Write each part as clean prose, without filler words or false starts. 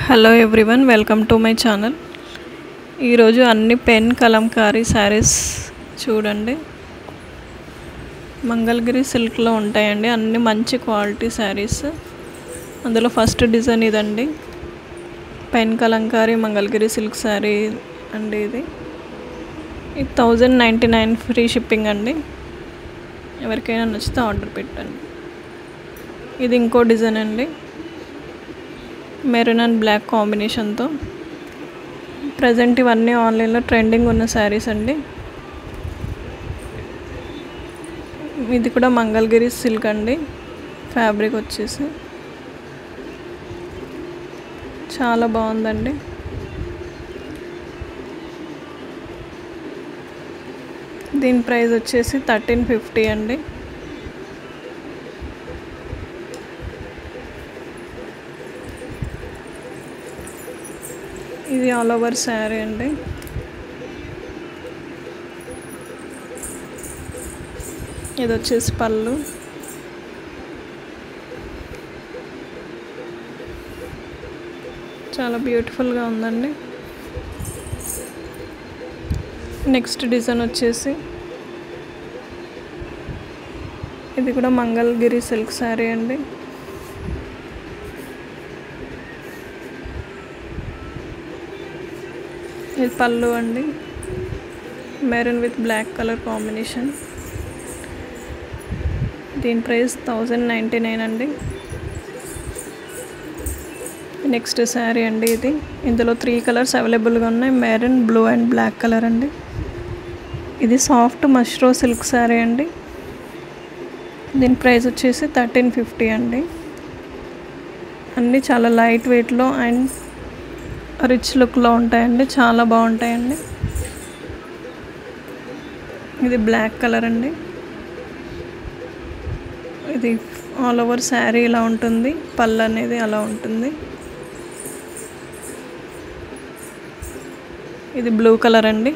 Hello everyone, welcome to my channel. ఈరోజు అన్ని pen Kalamkari saris చూడండి. మంగళగిరి సిల్క్లో ఉంటాయండి. అన్ని మంచి క్వాలిటీ శారీస్. అందులో ఫస్ట్ డిజైన్ ఇదండి, పెన్ కలంకారీ మంగళగిరి సిల్క్ శారీ అండి. ఇది 1099 ఫ్రీ షిప్పింగ్ అండి. ఎవరికైనా నచ్చితే ఆర్డర్ పెట్టండి. ఇది ఇంకో డిజైన్ అండి, మెరూన్ అండ్ బ్లాక్ కాంబినేషన్తో. ప్రజెంట్ ఇవన్నీ ఆన్లైన్లో ట్రెండింగ్ ఉన్న శారీస్ అండి. ఇది కూడా మంగళగిరి సిల్క్ అండి. ఫ్యాబ్రిక్ వచ్చేసి చాలా బాగుందండి. దీని ప్రైస్ వచ్చేసి 1350 అండి. ఇది ఆల్ ఓవర్ శారీ అండి. ఇది వచ్చేసి పళ్ళు. చాలా బ్యూటిఫుల్గా ఉందండి. నెక్స్ట్ డిజైన్ వచ్చేసి ఇది కూడా మంగళగిరి సిల్క్ శారీ అండి. ఇది పళ్ళు అండి, maroon with black colour combination. దీని ప్రైస్ 1099 అండి. నెక్స్ట్ శారీ అండి. ఇందులో 3 కలర్స్ అవైలబుల్గా ఉన్నాయి, maroon, blue and black colour అండి. ఇది సాఫ్ట్ మష్రో సిల్క్ శారీ అండి. దీని ప్రైస్ వచ్చేసి 1350 అండి. అన్నీ చాలా లైట్ వెయిట్లో అండ్ రిచ్ లుక్లో ఉంటాయండి. చాలా బాగుంటాయండి. ఇది బ్లాక్ కలర్ అండి. ఇది ఆల్ ఓవర్ శారీ ఇలా ఉంటుంది, పళ్ళు అనేది అలా ఉంటుంది. ఇది బ్లూ కలర్ అండి.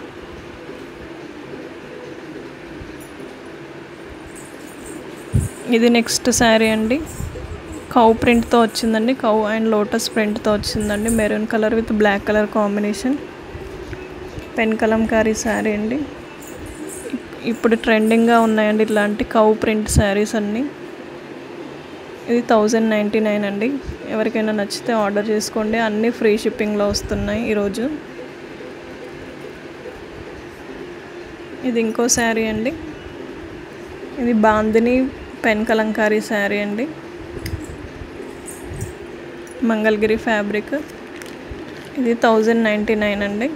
ఇది నెక్స్ట్ శారీ అండి. కౌ ప్రింట్తో వచ్చిందండి. కౌ అండ్ లోటస్ ప్రింట్తో వచ్చిందండి. Maroon colour with black colour combination. Pen kalamkari sari అండి. ఇప్పుడు ట్రెండింగ్గా ఉన్నాయండి ఇట్లాంటి కౌ ప్రింట్ శారీస్ అన్నీ. ఇది 1099 అండి. ఎవరికైనా నచ్చితే ఆర్డర్ చేసుకోండి. అన్నీ ఫ్రీ షిప్పింగ్లో వస్తున్నాయి ఈరోజు. ఇది ఇంకో శారీ అండి. ఇది బాందిని పెన్ కలంకారీ శారీ అండి. మంగళగిరి ఫ్యాబ్రిక్. ఇది 1099 అండి.